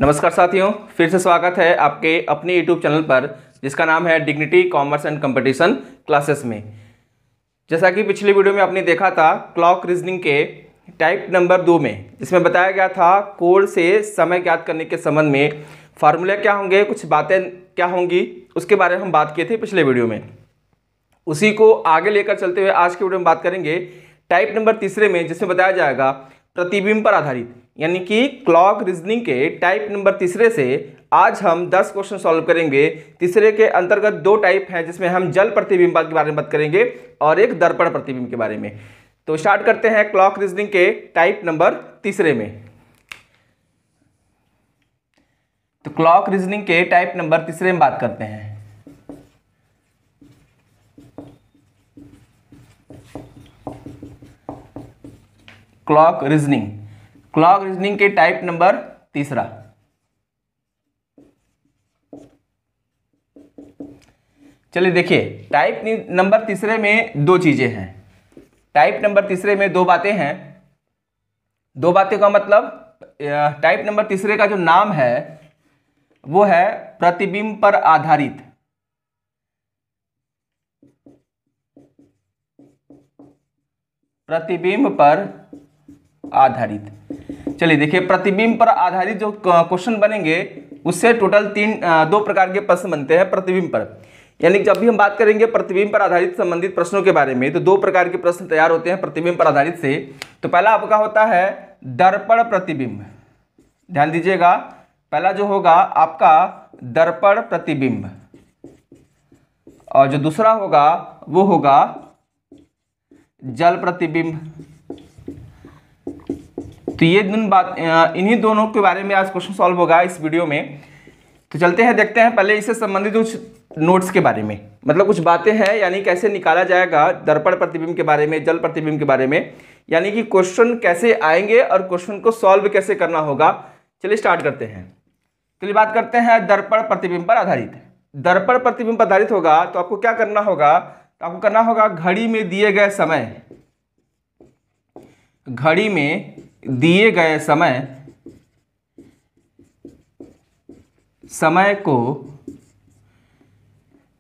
नमस्कार साथियों, फिर से स्वागत है आपके अपने यूट्यूब चैनल पर जिसका नाम है dignity commerce and competition classes में। जैसा कि पिछली वीडियो में आपने देखा था क्लॉक रीजनिंग के टाइप नंबर 2 में, जिसमें बताया गया था कोड से समय ज्ञात करने के संबंध में फार्मूला क्या होंगे, कुछ बातें क्या होंगी, उसके बारे में हम बात किए थे पिछले वीडियो में। उसी को आगे लेकर चलते हुए आज के वीडियो में बात करेंगे टाइप नंबर 3 में, जिसमें बताया जाएगा प्रतिबिंब पर आधारित, यानी कि क्लॉक रीजनिंग के टाइप नंबर 3 से आज हम 10 क्वेश्चन सॉल्व करेंगे। तीसरे के अंतर्गत 2 टाइप हैं, जिसमें हम जल प्रतिबिंब के बारे में बात करेंगे और एक दर्पण प्रतिबिंब के बारे में। तो स्टार्ट करते हैं क्लॉक रीजनिंग के टाइप नंबर 3 में। तो क्लॉक रीजनिंग के टाइप नंबर 3 में बात करते हैं। क्लॉक रीजनिंग के टाइप नंबर 3। चलिए देखिए, टाइप नंबर 3 में 2 चीजें हैं। टाइप नंबर 3 में 2 बातें हैं। 2 बातें का मतलब, टाइप नंबर 3 का जो नाम है वो है प्रतिबिंब पर आधारित। प्रतिबिंब पर आधारित। चलिए देखिए, प्रतिबिंब पर आधारित जो क्वेश्चन बनेंगे उससे टोटल 2 प्रकार के प्रश्न बनते हैं प्रतिबिंब पर। यानी जब भी हम बात करेंगे प्रतिबिंब पर आधारित संबंधित प्रश्नों के बारे में, तो 2 प्रकार के प्रश्न तैयार होते हैं प्रतिबिंब पर आधारित से। तो पहला आपका होता है दर्पण प्रतिबिंब। ध्यान दीजिएगा, पहला जो होगा आपका दर्पण प्रतिबिंब, और जो दूसरा होगा वो होगा जल प्रतिबिंब। तो ये इन्हीं दोनों के बारे में आज क्वेश्चन सॉल्व होगा इस वीडियो में। तो चलते हैं, देखते हैं पहले इससे संबंधित कुछ नोट्स के बारे में, मतलब कुछ बातें हैं, यानी कैसे निकाला जाएगा दर्पण प्रतिबिंब के बारे में, जल प्रतिबिंब के बारे में, यानी कि क्वेश्चन कैसे आएंगे और क्वेश्चन को सॉल्व कैसे करना होगा। चलिए स्टार्ट करते हैं। चलिए बात करते हैं दर्पण प्रतिबिंब पर आधारित। दर्पण प्रतिबिंब पर आधारित होगा तो आपको क्या करना होगा, तो आपको करना होगा घड़ी में दिए गए समय, घड़ी में दिए गए समय को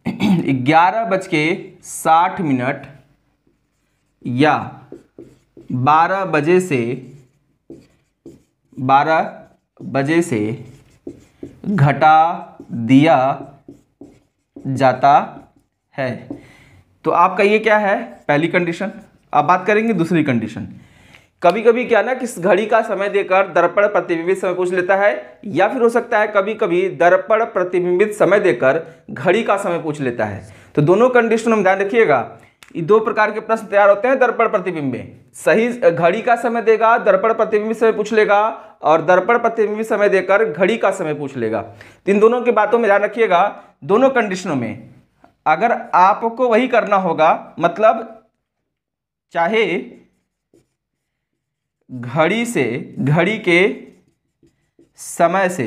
11:60 या 12 बजे से घटा दिया जाता है। तो आपका ये क्या है, पहली कंडीशन। अब बात करेंगे दूसरी कंडीशन। कभी कभी क्या ना, किस घड़ी का समय देकर दर्पण प्रतिबिंबित समय पूछ लेता है, या फिर हो सकता है कभी कभी दर्पण प्रतिबिंबित समय देकर घड़ी का समय पूछ लेता है। तो दोनों कंडीशन में ध्यान रखिएगा, ये 2 प्रकार के प्रश्न तैयार होते हैं दर्पण प्रतिबिंब में। सही घड़ी का समय देगा, दर्पण प्रतिबिंबित समय पूछ लेगा, और दर्पण प्रतिबिंबित समय देकर घड़ी का समय पूछ लेगा। तो इन दोनों की बातों में ध्यान रखिएगा। दोनों कंडीशनों में अगर आपको वही करना होगा, मतलब चाहे घड़ी के समय से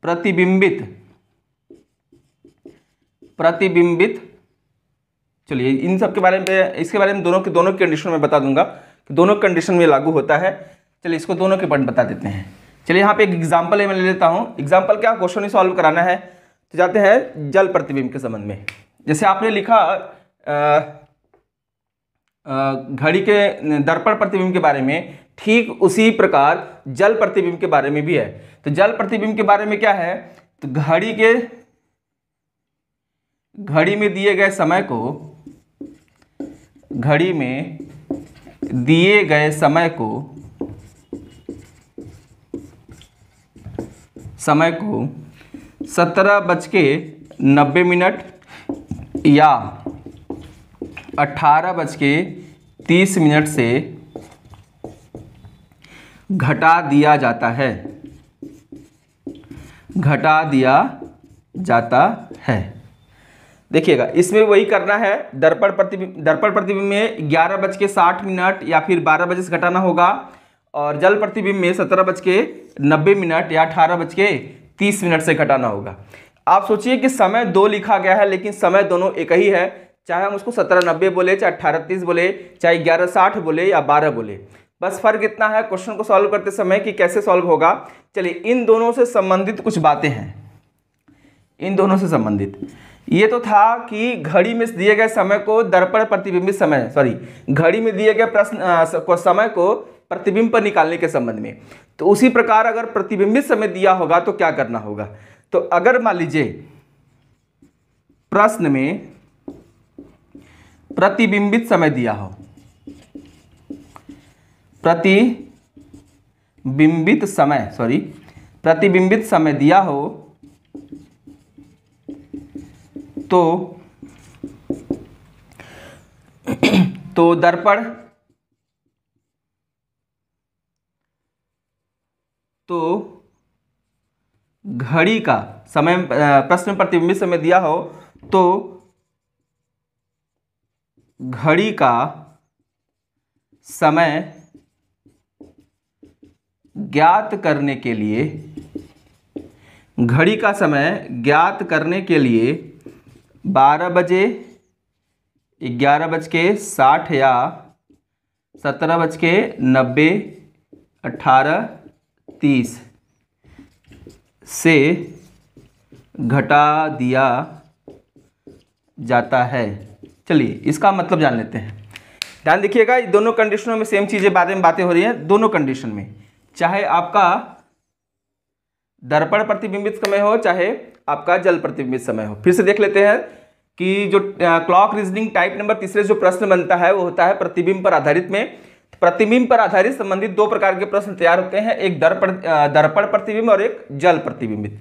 प्रतिबिंबित, चलिए इन सब के बारे में, इसके बारे में दोनों की कंडीशन में बता दूंगा कि दोनों कंडीशन में लागू होता है। चलिए इसको दोनों के पॉइंट बता देते हैं। चलिए यहाँ पे एक एग्जांपल मैं ले लेता हूँ। एग्जांपल क्या, क्वेश्चन ही सॉल्व कराना है। तो जाते हैं जल प्रतिबिंब के संबंध में। जैसे आपने लिखा घड़ी के दर्पण प्रतिबिंब के बारे में, ठीक उसी प्रकार जल प्रतिबिंब के बारे में भी है। तो जल प्रतिबिंब के बारे में क्या है, तो घड़ी में दिए गए समय को 17:90 या 18:30 से घटा दिया जाता है। देखिएगा, इसमें वही करना है। दर्पण प्रतिबिंब में 11:60 या फिर 12 बजे से घटाना होगा, और जल प्रतिबिंब में 17:90 या 18:30 से घटाना होगा। आप सोचिए कि समय 2 लिखा गया है, लेकिन समय दोनों एक ही है। चाहे हम उसको 1790 बोले, चाहे 1830 बोले, चाहे 1160 बोले या 12 बोले, बस फर्क इतना है क्वेश्चन को सॉल्व करते समय कि कैसे सॉल्व होगा। चलिए, इन दोनों से संबंधित कुछ बातें हैं, इन दोनों से संबंधित। ये तो था कि घड़ी में दिए गए समय को दर्पण प्रतिबिंबित समय, घड़ी में दिए गए प्रश्न समय को प्रतिबिंब पर निकालने के संबंध में। तो उसी प्रकार अगर प्रतिबिंबित समय दिया होगा तो क्या करना होगा। तो अगर मान लीजिए प्रश्न में प्रतिबिंबित समय दिया हो, प्रतिबिंबित समय दिया हो तो दर्पण घड़ी का समय, प्रश्न में प्रतिबिंबित समय दिया हो तो घड़ी का समय ज्ञात करने के लिए, 12 बजे, 11:60 या 17:90, 18:30 से घटा दिया जाता है। चलिए इसका मतलब जान लेते हैं। ध्यान देखिएगा, दोनों कंडीशनों में सेम चीजें बातें हो रही हैं। दोनों कंडीशन में, चाहे आपका दर्पण प्रतिबिंबित समय हो, चाहे आपका जल प्रतिबिंबित समय हो। फिर से देख लेते हैं कि जो क्लॉक रीजनिंग टाइप नंबर तीसरे जो प्रश्न बनता है वो होता है प्रतिबिंब पर आधारित में। प्रतिबिंब पर आधारित संबंधित दो प्रकार के प्रश्न तैयार होते हैं, एक दर्पण प्रतिबिंब और एक जल प्रतिबिंबित।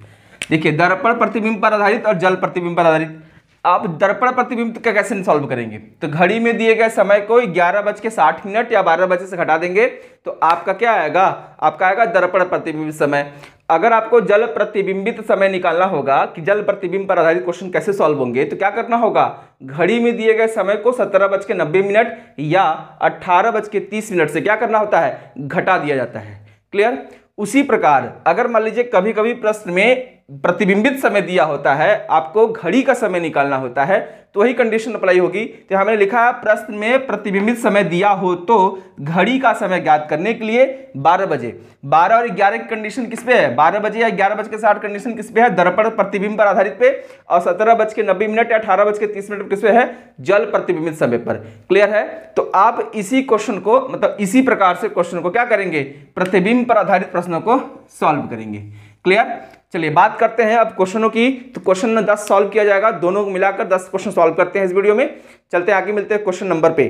देखिए, दर्पण प्रतिबिंब पर आधारित और जल प्रतिबिंब पर आधारित। आप दर्पण प्रतिबिंब का कैसे सॉल्व करेंगे, तो घड़ी में दिए गए समय को 11:60 या 12 बजे से घटा देंगे तो आपका क्या आएगा, आपका आएगा दर्पण प्रतिबिंबित समय। अगर आपको जल प्रतिबिंबित समय निकालना होगा कि जल प्रतिबिंब पर आधारित क्वेश्चन कैसे सॉल्व होंगे, तो क्या करना होगा, घड़ी में दिए गए समय को 17:90 या 18:30 से क्या करना होता है, घटा दिया जाता है। क्लियर। उसी प्रकार अगर मान लीजिए कभी कभी प्रश्न में प्रतिबिंबित समय दिया होता है, आपको घड़ी का समय निकालना होता है, तो वही कंडीशन अप्लाई होगी। तो हमने लिखा है प्रश्न में प्रतिबिंबित समय दिया हो तो घड़ी का समय ज्ञात करने के लिए 12 बजे, 12 और 11 की कंडीशन किस पे है, 12 बजे या 11:60 कंडीशन किस पे है, दर्पण प्रतिबिंब पर आधारित पे, और 17:90 या 18:30 किस पे है, जल प्रतिबिंबित समय पर। क्लियर है। तो आप इसी क्वेश्चन को, मतलब इसी प्रकार से क्वेश्चन को क्या करेंगे, प्रतिबिंब पर आधारित प्रश्नों को सॉल्व करेंगे। क्लियर। चलिए बात करते हैं अब क्वेश्चनों की। तो क्वेश्चन 10 सॉल्व किया जाएगा, दोनों को मिलाकर 10 क्वेश्चन सॉल्व करते हैं इस वीडियो में। चलते हैं आगे, मिलते हैं क्वेश्चन नंबर पे।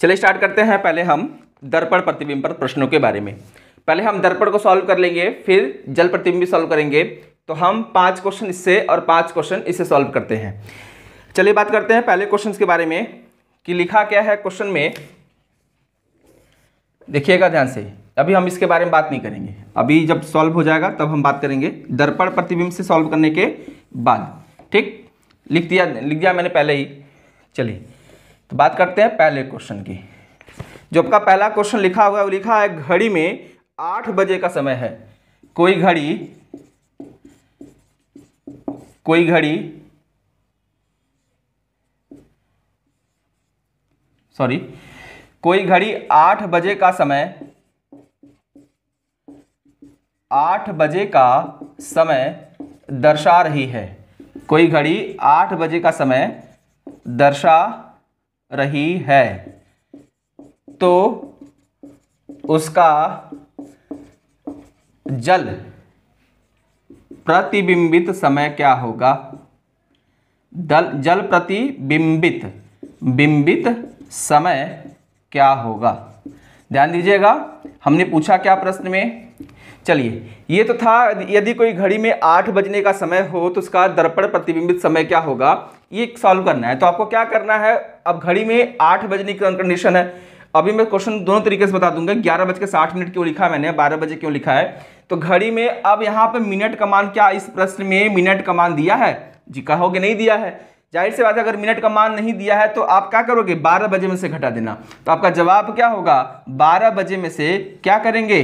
चलिए स्टार्ट करते हैं। पहले हम दर्पण प्रतिबिंब पर प्रश्नों के बारे में, पहले हम दर्पण को सॉल्व कर लेंगे, फिर जल प्रतिबिंब सॉल्व करेंगे। तो हम 5 क्वेश्चन इससे और 5 क्वेश्चन इससे सॉल्व करते हैं। चलिए बात करते हैं पहले क्वेश्चन के बारे में कि लिखा क्या है क्वेश्चन में। देखिएगा ध्यान से, अभी हम इसके बारे में बात नहीं करेंगे, अभी जब सॉल्व हो जाएगा तब हम बात करेंगे दर्पण प्रतिबिंब से सॉल्व करने के बाद। ठीक, लिख दिया मैंने पहले ही। चलिए तो बात करते हैं पहले क्वेश्चन की। जो आपका पहला क्वेश्चन लिखा हुआ है वो लिखा है घड़ी में 8 बजे का समय है। कोई घड़ी 8 बजे का समय, 8 बजे का समय दर्शा रही है। कोई घड़ी 8 बजे का समय दर्शा रही है तो उसका जल प्रतिबिंबित समय क्या होगा। जल प्रतिबिंबित समय क्या होगा। ध्यान दीजिएगा, हमने पूछा क्या प्रश्न में। चलिए ये तो था, यदि कोई घड़ी में 8 बजने का समय हो तो उसका दर्पण प्रतिबिंबित समय क्या होगा, ये सॉल्व करना है। तो आपको क्या करना है, अब घड़ी में 8 बजने की कंडीशन है। अभी मैं क्वेश्चन दोनों तरीके से बता दूंगा, 11:60 क्यों लिखा है मैंने, 12 बजे क्यों लिखा है। तो घड़ी में अब यहाँ पे मिनट का मान, क्या इस प्रश्न में मिनट का मान दिया है जी, कहोगे नहीं दिया है। जाहिर सी बात है, अगर मिनट का मान नहीं दिया है तो आप क्या करोगे, 12 बजे में से घटा देना। तो आपका जवाब क्या होगा, 12 बजे में से क्या करेंगे,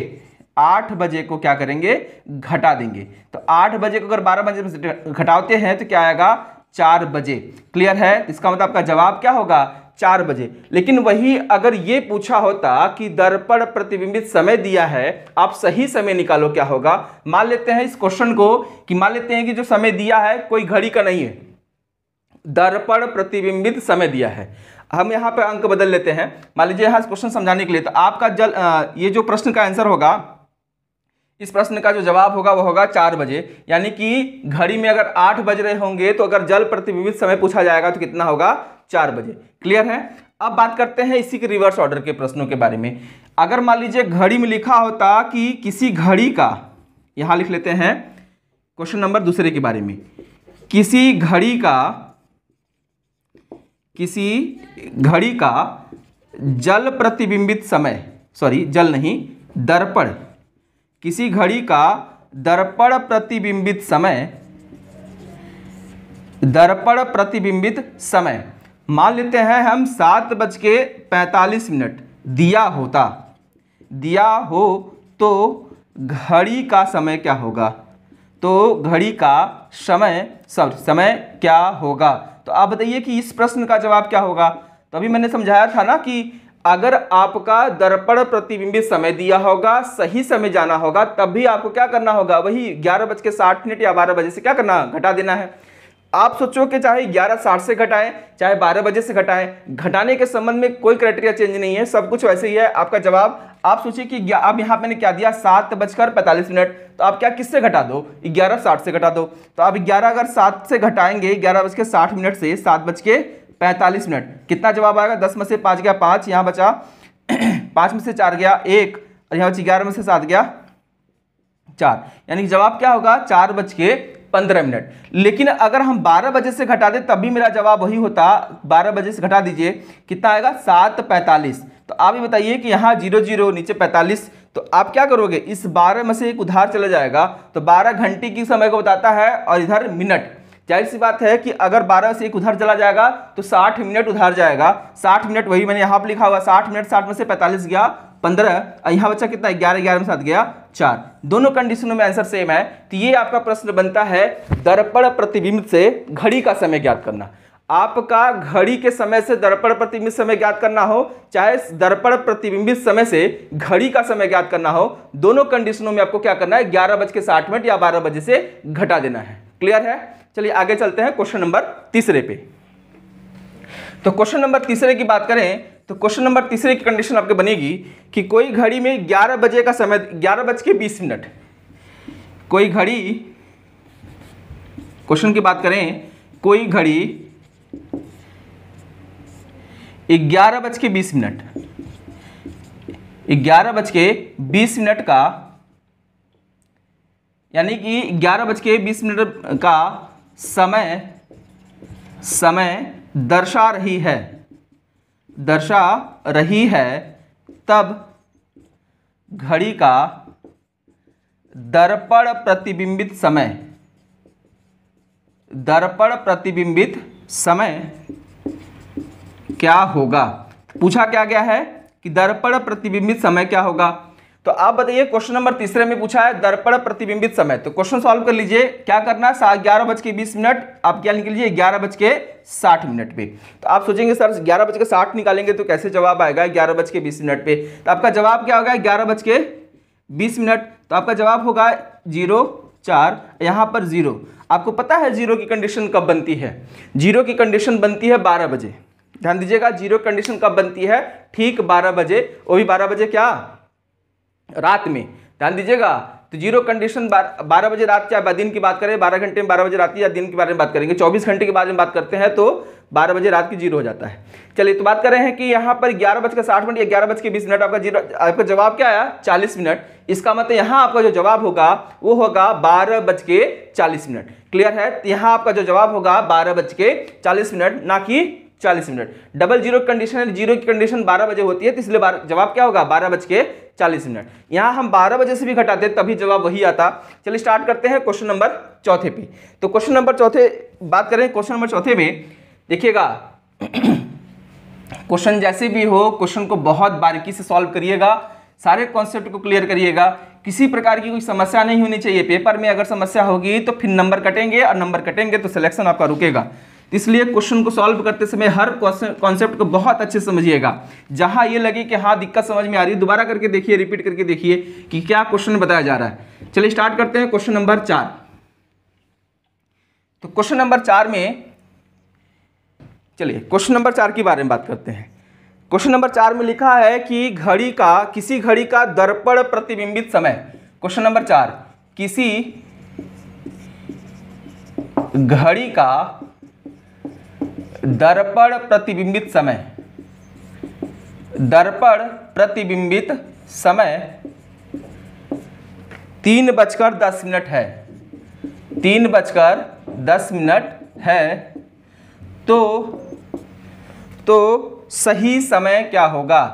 8 बजे को क्या करेंगे, घटा देंगे। तो 8 बजे को अगर 12 बजे से घटाते हैं तो क्या आएगा, 4 बजे। क्लियर है, इसका मतलब आपका जवाब क्या होगा, 4 बजे। लेकिन वही अगर ये पूछा होता कि दर्पण प्रतिबिंबित समय दिया है, आप सही समय निकालो, क्या होगा। मान लेते हैं इस क्वेश्चन को कि मान लेते हैं कि जो समय दिया है कोई घड़ी का नहीं है, दर्पण प्रतिबिंबित समय दिया है। हम यहाँ पे अंक बदल लेते हैं, मान लीजिए यहाँ क्वेश्चन समझाने के लिए। तो आपका ये जो प्रश्न का आंसर होगा, इस प्रश्न का जो जवाब होगा वो होगा 4 बजे। यानी कि घड़ी में अगर 8 बज रहे होंगे तो अगर जल प्रतिबिंबित समय पूछा जाएगा तो कितना होगा, 4 बजे। क्लियर है। अब बात करते हैं इसी के रिवर्स ऑर्डर के प्रश्नों के बारे में। अगर मान लीजिए घड़ी में लिखा होता कि किसी घड़ी का, यहां लिख लेते हैं क्वेश्चन नंबर दूसरे के बारे में, किसी घड़ी का जल प्रतिबिंबित समय, सॉरी जल नहीं, दर्पण, किसी घड़ी का दर्पण प्रतिबिंबित समय मान लेते हैं हम 7:45 दिया हो तो घड़ी का समय क्या होगा, तो घड़ी का समय क्या होगा। तो आप बताइए कि इस प्रश्न का जवाब क्या होगा। तो अभी मैंने समझाया था ना कि अगर आपका दर्पण प्रतिबिंबित समय दिया होगा, सही समय जाना होगा, तब भी आपको क्या करना होगा, वही 11:60 या 12 बजे से क्या करना, घटा देना है। आप सोचो कि चाहे 11:60 से घटाएं, चाहे 12 बजे से घटाएं, घटाने के संबंध में कोई क्राइटेरिया चेंज नहीं है, सब कुछ वैसे ही है। आपका जवाब आप सोचिए कि अब यहाँ मैंने क्या दिया, 7:45, तो आप क्या किससे घटा दो, 11:60 से घटा दो। तो आप 11 अगर 7 से घटाएंगे 11:60 से 7:45, कितना जवाब आएगा, 10 में से 5 गया 5, यहाँ बचा 5 में से 4 गया 1, और यहाँ बची 11 में से 7 गया 4, यानी जवाब क्या होगा, 4:15। लेकिन अगर हम 12 बजे से घटा दें तब भी मेरा जवाब वही होता, 12 बजे से घटा दीजिए, कितना आएगा, 7:45। तो आप ये बताइए कि यहाँ 00 नीचे 45, तो आप क्या करोगे, इस 12 में से एक उधार चला जाएगा, तो 12 घंटे की समय को बताता है, और इधर मिनट। जाहिर सी बात है कि अगर 12 से एक उधर चला जाएगा तो 60 मिनट उधार जाएगा। 60 मिनट वही मैंने यहाँ पर लिखा हुआ, 60 मिनट, 60 में से 45 गया 15, यहाँ बच्चा कितना, 11, 11 में 7 गया 4। दोनों कंडीशनों में आंसर सेम है। तो ये आपका प्रश्न बनता है, दर्पण प्रतिबिंब से घड़ी का समय ज्ञात करना। आपका घड़ी के समय से दर्पण प्रतिबिंबित समय ज्ञात करना हो, चाहे दर्पण प्रतिबिंबित समय से घड़ी का समय ज्ञात करना हो, दोनों कंडीशनों में आपको क्या करना है, 11:60 या 12 बजे से घटा देना है। क्लियर है। चलिए आगे चलते हैं क्वेश्चन नंबर तीसरे पे। तो क्वेश्चन नंबर तीसरे की बात करें तो क्वेश्चन नंबर तीसरे की कंडीशन आपके बनेगी कि कोई घड़ी में 11 बजे का समय, 11:20, कोई घड़ी, क्वेश्चन की बात करें, कोई घड़ी 11:20 का, यानी कि 11:20 का समय दर्शा रही है, तब घड़ी का दर्पण प्रतिबिंबित समय क्या होगा। पूछा क्या गया है कि दर्पण प्रतिबिंबित समय क्या होगा। तो आप बताइए, क्वेश्चन नंबर तीसरे में पूछा है दर्पण प्रतिबिंबित समय। तो क्वेश्चन सॉल्व कर लीजिए, क्या करना है, 11:20 आप क्या निकल लीजिए, 11:60 पे। तो आप सोचेंगे सर 11:60 निकालेंगे तो कैसे जवाब आएगा 11:20 पे। तो आपका जवाब क्या होगा, 11:20। तो आपका जवाब होगा 04, यहाँ पर 0। आपको पता है 0 की कंडीशन कब बनती है, 0 की कंडीशन बनती है 12 बजे। ध्यान दीजिएगा, 0 कंडीशन कब बनती है, ठीक 12 बजे, वो भी 12 बजे क्या, रात में। ध्यान दीजिएगा, तो 0 कंडीशन 12 बजे रात, चाहे दिन की बात करें 12 घंटे में 12 बजे रात, या दिन के बारे में बात करेंगे 24 घंटे के बारे में बात करते हैं तो 12 बजे रात की 0 हो जाता है। चलिए, तो बात कर रहे हैं कि यहाँ पर 11:60 या 11:20 आपका जवाब क्या आया, 40 मिनट। इसका मतलब यहाँ आपका जो जवाब होगा वो होगा 12:40। क्लियर है। तो यहाँ आपका जो जवाब होगा 12:40, ना कि 40 मिनट। डबल 0 कंडीशन है, 0 की कंडीशन 12 बजे होती है, तो इसलिए जवाब क्या होगा 12:40। यहाँ हम 12 बजे से भी घटाते तभी जवाब वही आता। चलिए स्टार्ट करते हैं क्वेश्चन नंबर चौथे पे। तो क्वेश्चन नंबर चौथे बात करें, क्वेश्चन नंबर चौथे में देखिएगा, क्वेश्चन जैसे भी हो क्वेश्चन को बहुत बारीकी से सॉल्व करिएगा, सारे कॉन्सेप्ट को क्लियर करिएगा, किसी प्रकार की कोई समस्या नहीं होनी चाहिए। पेपर में अगर समस्या होगी तो फिर नंबर कटेंगे, और नंबर कटेंगे तो सिलेक्शन आपका रुकेगा। इसलिए क्वेश्चन को सॉल्व करते समय हर कॉन्सेप्ट को बहुत अच्छे से समझिएगा। जहां ये लगे कि हाँ दिक्कत समझ में आ रही है, दोबारा करके देखिए, रिपीट करके देखिए कि क्या क्वेश्चन बताया जा रहा है। चलिए स्टार्ट करते हैं क्वेश्चन नंबर 4। तो क्वेश्चन नंबर 4 में, चलिए क्वेश्चन नंबर 4 के बारे में बात करते हैं। क्वेश्चन नंबर 4 में लिखा है कि किसी घड़ी का दर्पण प्रतिबिंबित समय। क्वेश्चन नंबर 4, किसी घड़ी का दर्पण प्रतिबिंबित समय, दर्पण प्रतिबिंबित समय 3:10 है, 3:10 है। तो सही समय क्या होगा?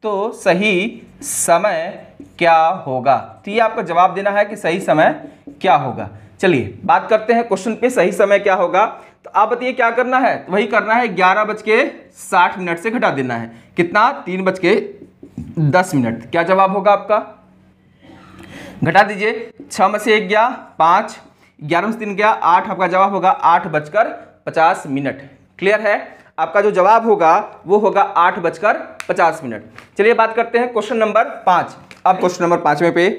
तो सही समय क्या होगा? तो ये आपको जवाब देना है कि सही समय क्या होगा। चलिए बात करते हैं क्वेश्चन पे, सही समय क्या होगा। तो आप बताइए क्या करना है? तो वही करना है, 11:60 से घटा देना है। कितना? 3:10। क्या जवाब होगा आपका? घटा दीजिए, 6 में से 1 गया 5, 11 में से 3 गया 8, आपका जवाब होगा 8:50। क्लियर है? आपका जो जवाब होगा वो होगा 8:50। चलिए बात करते हैं क्वेश्चन नंबर 5। अब क्वेश्चन नंबर 5 पे,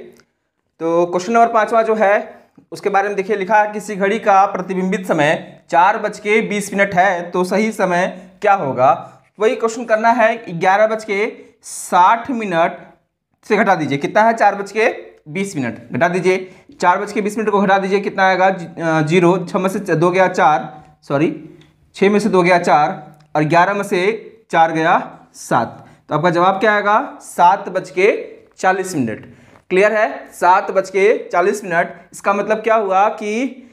तो क्वेश्चन नंबर 5वां जो है उसके बारे में देखिए, लिखा है किसी घड़ी का प्रतिबिंबित समय 4:20 है, तो सही समय क्या होगा? वही क्वेश्चन करना है, 11:60 से घटा दीजिए। कितना है? 4:20। घटा दीजिए, 4:20 को घटा दीजिए, कितना आएगा? 0। 6 में से 2 गया 4, सॉरी 6 में से 2 गया 4, और 11 में से 4 गया 7। तो आपका जवाब क्या आएगा? 7:40। क्लियर है? 7:40। इसका मतलब क्या हुआ कि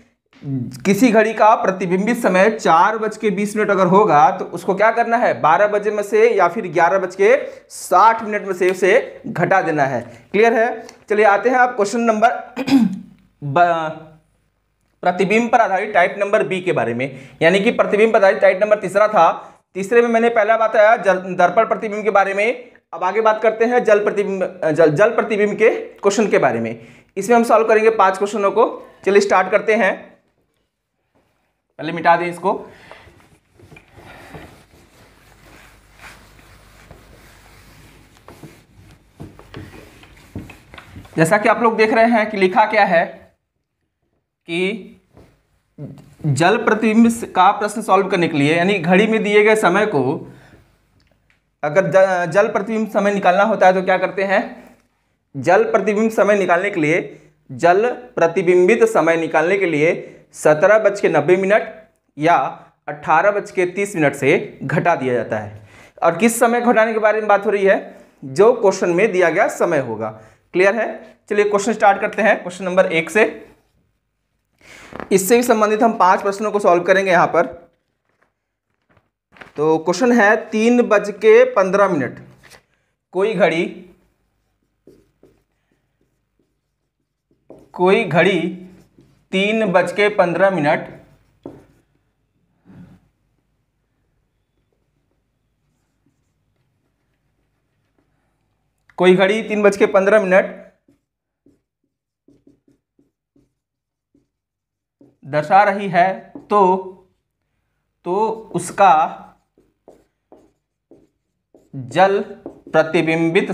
किसी घड़ी का प्रतिबिंबित समय 4:20 अगर होगा तो उसको क्या करना है? 12 बजे में से या फिर 11:60 में से उसे घटा देना है। क्लियर है? चलिए आते हैं आप क्वेश्चन नंबर प्रतिबिंब पर आधारित टाइप नंबर बी के बारे में, यानी कि प्रतिबिंब पर आधारित टाइप नंबर तीसरा था। तीसरे में मैंने पहला बताया दर्पण प्रतिबिंब के बारे में। अब आगे बात करते हैं जल प्रतिबिंब के क्वेश्चन के बारे में। इसमें हम सॉल्व करेंगे 5 क्वेश्चनों को। चलिए स्टार्ट करते हैं। पहले मिटा दें इसको। जैसा कि आप लोग देख रहे हैं कि लिखा क्या है कि जल प्रतिबिंब का प्रश्न सॉल्व करने के लिए, यानी घड़ी में दिए गए समय को अगर जल प्रतिबिंब समय निकालना होता है तो क्या करते हैं? जल प्रतिबिंब समय निकालने के लिए, जल प्रतिबिंबित समय निकालने के लिए 17:90 या 18:30 से घटा दिया जाता है। और किस समय घटाने के बारे में बात हो रही है? जो क्वेश्चन में दिया गया समय होगा। क्लियर है? चलिए क्वेश्चन स्टार्ट करते हैं क्वेश्चन नंबर 1 से। इससे भी संबंधित हम 5 प्रश्नों को सॉल्व करेंगे यहां पर। तो क्वेश्चन है 3:15। कोई घड़ी 3:15। कोई घड़ी 3:15 दर्शा रही है, तो उसका जल प्रतिबिंबित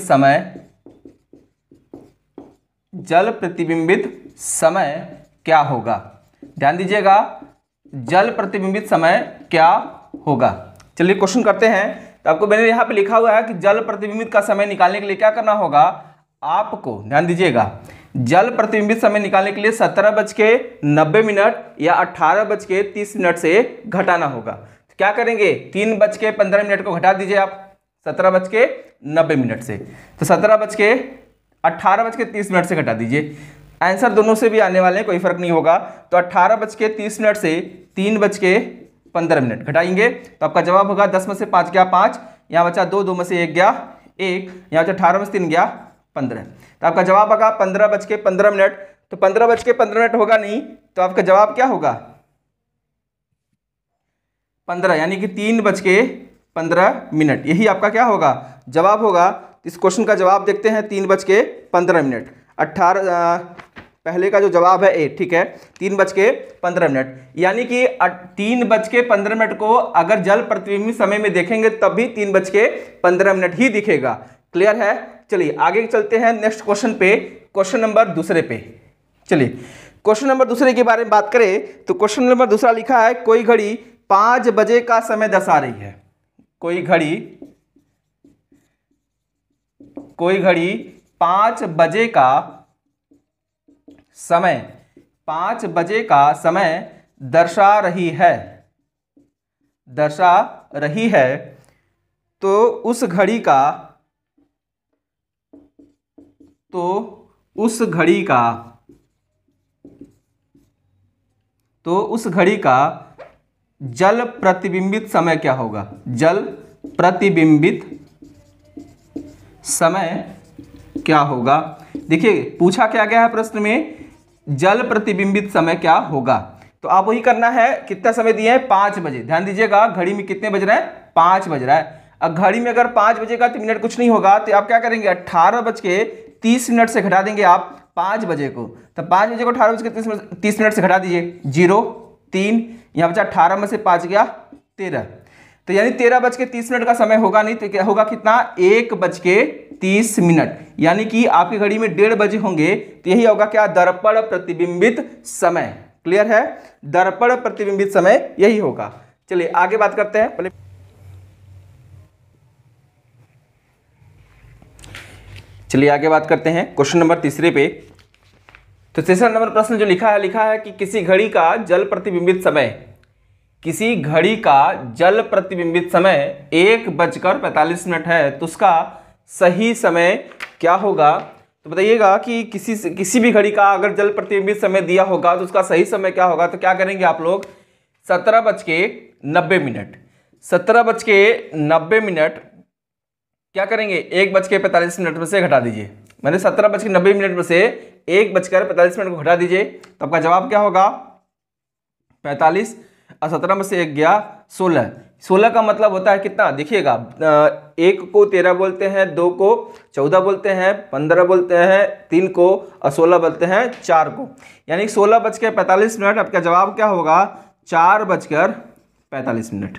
समय क्या होगा? ध्यान दीजिएगा, जल प्रतिबिंबित समय क्या होगा। चलिए क्वेश्चन करते हैं। तो आपको मैंने यहाँ पे लिखा हुआ है कि जल प्रतिबिंबित का समय निकालने के लिए क्या करना होगा आपको? ध्यान दीजिएगा, जल प्रतिबिंबित समय निकालने के लिए 17:90 या 18:30 से घटाना होगा। तो क्या करेंगे? 3:15 को घटा दीजिए आप 17:90 से, तो 18:30 से घटा दीजिए। आंसर दोनों से भी आने वाले हैं, कोई फर्क नहीं होगा। तो 18:30 से 3:15 घटाएंगे तो आपका जवाब होगा 10 में से 5 गया 5, यहाँ बचा 2, 2 में से 1 गया 1, यहाँ बचा 18 में से 3 गया 15। तो आपका जवाब होगा 15:15। तो 15:15 होगा नहीं, तो आपका जवाब क्या होगा? 15, यानी कि 3:15। यही आपका क्या होगा? जवाब होगा। इस क्वेश्चन का जवाब देखते हैं, 3:15। पहले का जो जवाब है ए, ठीक है, 3:15। यानी कि 3:15 को अगर जल प्रतिबिंबित समय में देखेंगे तब भी 3:15 ही दिखेगा। क्लियर है? चलिए आगे चलते हैं नेक्स्ट क्वेश्चन पे, क्वेश्चन नंबर दूसरे पे। चलिए क्वेश्चन नंबर दूसरे के बारे में बात करें तो क्वेश्चन नंबर दूसरा लिखा है, कोई घड़ी 5 बजे का समय दर्शा रही है। कोई घड़ी 5 बजे का समय 5 बजे का समय दर्शा रही है तो उस घड़ी का जल प्रतिबिंबित समय क्या होगा? जल प्रतिबिंबित समय क्या होगा? देखिए पूछा क्या गया है प्रश्न में, जल प्रतिबिंबित समय क्या होगा। तो आप वही करना है, कितना समय दिए हैं? 5 बजे। ध्यान दीजिएगा घड़ी में कितने बज रहे हैं? 5 बज रहा है। अब घड़ी में अगर 5 बजे का 3 मिनट कुछ नहीं होगा तो आप क्या करेंगे? 18:30 से घटा देंगे आप 5 बजे को। तो 5 बजे को 18:30 से घटा दीजिए, 0 3, यहाँ बचा 18 में से 5 गया 13। तो यानी 13:30 का समय होगा नहीं तो क्या होगा? कितना? 1:30। यानी कि आपकी घड़ी में 1:30 बजे होंगे तो यही होगा क्या? दर्पण प्रतिबिंबित समय। क्लियर है? दर्पण प्रतिबिंबित समय यही होगा। चलिए आगे बात करते हैं। पहले चलिए आगे बात करते हैं क्वेश्चन नंबर तीसरे पे। तो तीसरा नंबर प्रश्न जो लिखा है कि किसी घड़ी का जल प्रतिबिंबित समय 1:45 है तो उसका सही समय क्या होगा? तो बताइएगा कि किसी भी घड़ी का अगर जल प्रतिबिंबित समय दिया होगा तो उसका सही समय क्या होगा? तो क्या करेंगे आप लोग? 17:90। 17:90 क्या करेंगे? 1:45 में से घटा दीजिए। मैंने 17:90 में से 1:45 को घटा दीजिए तो आपका जवाब क्या होगा? 45। और 17 में से 1 गया 16। 16 का मतलब होता है कितना? देखिएगा 1 को 13 बोलते हैं, 2 को 14 बोलते हैं, 15 बोलते हैं 3 को, और 16 बोलते हैं 4 को। यानी 16:45। आपका जवाब क्या होगा? 4:45।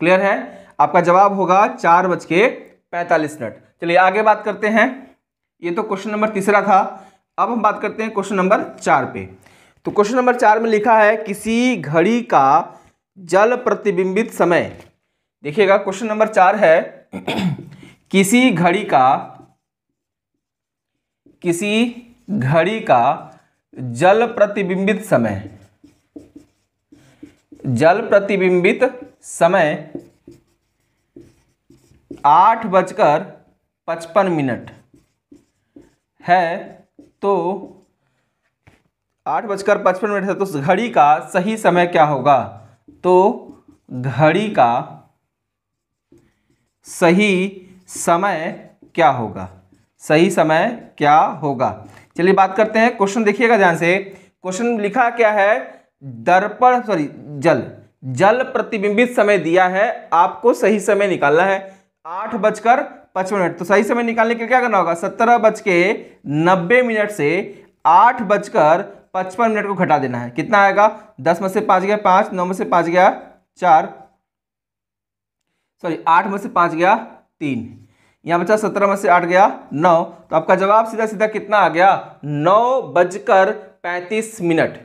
क्लियर है? आपका जवाब होगा 4:45। चलिए आगे बात करते हैं। ये तो क्वेश्चन नंबर तीसरा था। अब हम बात करते हैं क्वेश्चन नंबर 4 पे। तो क्वेश्चन नंबर 4 में लिखा है, किसी घड़ी का जल प्रतिबिंबित समय। देखिएगा क्वेश्चन नंबर 4 है किसी घड़ी का जल प्रतिबिंबित समय 8:55 है तो 8:55 है तो उस घड़ी का सही समय क्या होगा? तो घड़ी का सही समय क्या होगा? सही समय क्या होगा? चलिए बात करते हैं। क्वेश्चन देखिएगा ध्यान से। क्वेश्चन लिखा क्या है? जल प्रतिबिंबित समय दिया है, आपको सही समय निकालना है 8:55। तो सही समय निकालने के लिए क्या करना होगा? 17:90 से 8:55 को घटा देना है। कितना आएगा? 10 में से 5 गया 5, 9 में से 5 गया 4, 8 में से 5 गया 3, यहाँ बचा 17 में से 8 गया 9। तो आपका जवाब सीधा सीधा कितना आ गया? 9:35।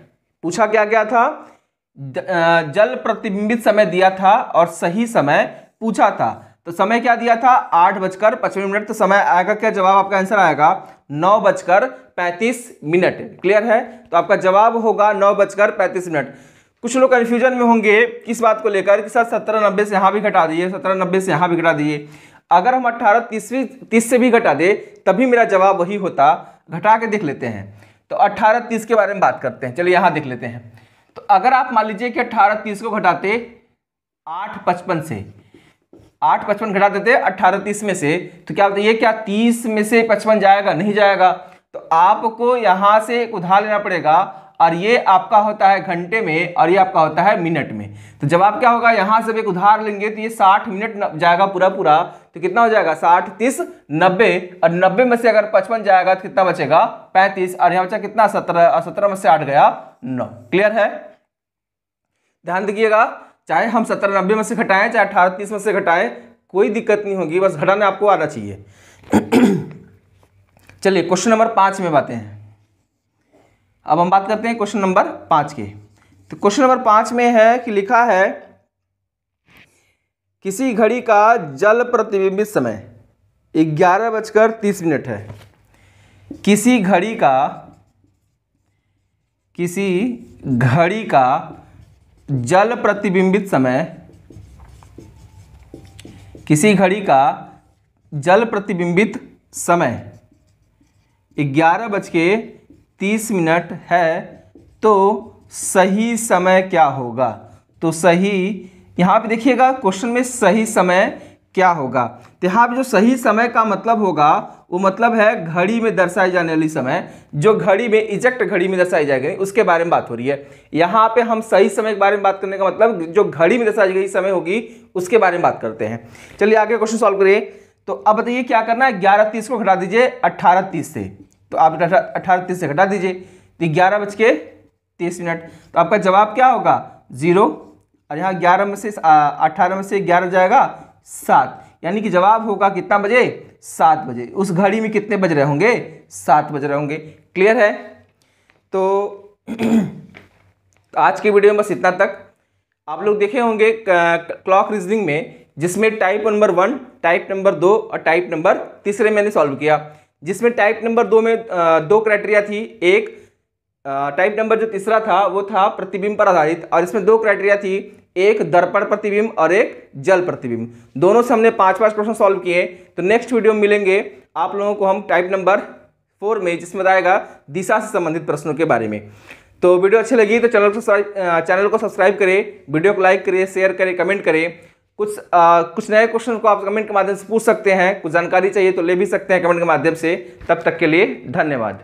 पूछा क्या गया था? जल प्रतिबिंबित समय दिया था और सही समय पूछा था। तो समय क्या दिया था? 8:55। तो समय आएगा क्या? जवाब आपका आंसर आएगा 9:35। क्लियर है? तो आपका जवाब होगा 9:35। कुछ लोग कंफ्यूजन में होंगे किस बात को लेकर कि सर 17:90 से यहाँ भी घटा दीजिए, 17:90 से यहाँ भी घटा दीजिए। अगर हम 18:30 से भी घटा दे तभी मेरा जवाब वही होता। घटा के देख लेते हैं। तो 18:30 के बारे में बात करते हैं। चलिए यहाँ देख लेते हैं। तो अगर आप मान लीजिए कि 18:30 को घटाते 8:55 से, 8:55 घटा देते 18:30 में से, तो क्या बताइए क्या 30 में से 55 जाएगा? नहीं जाएगा। तो आपको यहां से एक उधार लेना पड़ेगा और ये आपका होता है घंटे में और ये आपका होता है मिनट में। तो जवाब क्या होगा, यहां से एक उधार लेंगे तो ये 60 मिनट जाएगा पूरा पूरा, तो कितना हो जाएगा 60 30 90, और 90 में से अगर 55 जाएगा तो कितना बचेगा 35, और यहाँ बचा कितना 17, और 17 में से 8 गया 9। क्लियर है, ध्यान दीजिएगा, चाहे हम 17 90 में से घटाएं चाहे 18 30 में से घटाएं, कोई दिक्कत नहीं होगी, बस घटाने आपको आना चाहिए। चलिए क्वेश्चन नंबर 5 में बातें हैं। अब हम बात करते हैं क्वेश्चन नंबर 5 की। तो क्वेश्चन नंबर 5 में है कि लिखा है किसी घड़ी का जल प्रतिबिंबित समय 11:30 है। किसी घड़ी का जल प्रतिबिंबित समय, किसी घड़ी का जल प्रतिबिंबित समय 11:30 है, तो सही समय क्या होगा। तो सही, यहाँ पे देखिएगा क्वेश्चन में सही समय क्या होगा, तो यहाँ पे जो सही समय का मतलब होगा वो मतलब है घड़ी में दर्शाई जाने वाली समय, जो घड़ी में एग्जैक्ट घड़ी में दर्शाई जाएगी उसके बारे में बात हो रही है। यहाँ पे हम सही समय के बारे में बात करने का मतलब जो घड़ी में दर्शाई गई समय होगी उसके बारे में बात करते हैं। चलिए आगे क्वेश्चन सॉल्व करिए। तो अब बताइए क्या करना है, 11:30 को घटा दीजिए 18:30 से, तो आप 18:30 से घटा दीजिए तो 11:30। तो आपका जवाब क्या होगा 0, और यहाँ 11 में से 18 में से 11 जाएगा 7, यानी कि जवाब होगा कितना बजे 7 बजे। उस घड़ी में कितने बज रहे होंगे 7 बज रहे होंगे। क्लियर है, तो आज के वीडियो में बस इतना तक। आप लोग देखे होंगे क्लॉक रीजनिंग में, जिसमें टाइप नंबर 1, टाइप नंबर 2 और टाइप नंबर 3 मैंने सॉल्व किया, जिसमें टाइप नंबर 2 में 2 क्राइटेरिया थी। एक टाइप नंबर जो तीसरा था वो था प्रतिबिंब पर आधारित, और इसमें 2 क्राइटेरिया थी, एक दर्पण प्रतिबिंब और एक जल प्रतिबिंब। दोनों से हमने 5-5 क्वेश्चन सॉल्व किए। तो नेक्स्ट वीडियो में मिलेंगे आप लोगों को हम टाइप नंबर 4 में, जिसमें बताएगा दिशा से संबंधित प्रश्नों के बारे में। तो वीडियो अच्छी लगी तो चैनल को सब्सक्राइब करें, वीडियो को लाइक करें, शेयर करें, कमेंट करें। कुछ नए क्वेश्चन को आप कमेंट के माध्यम से पूछ सकते हैं, कुछ जानकारी चाहिए तो ले भी सकते हैं कमेंट के माध्यम से। तब तक के लिए धन्यवाद।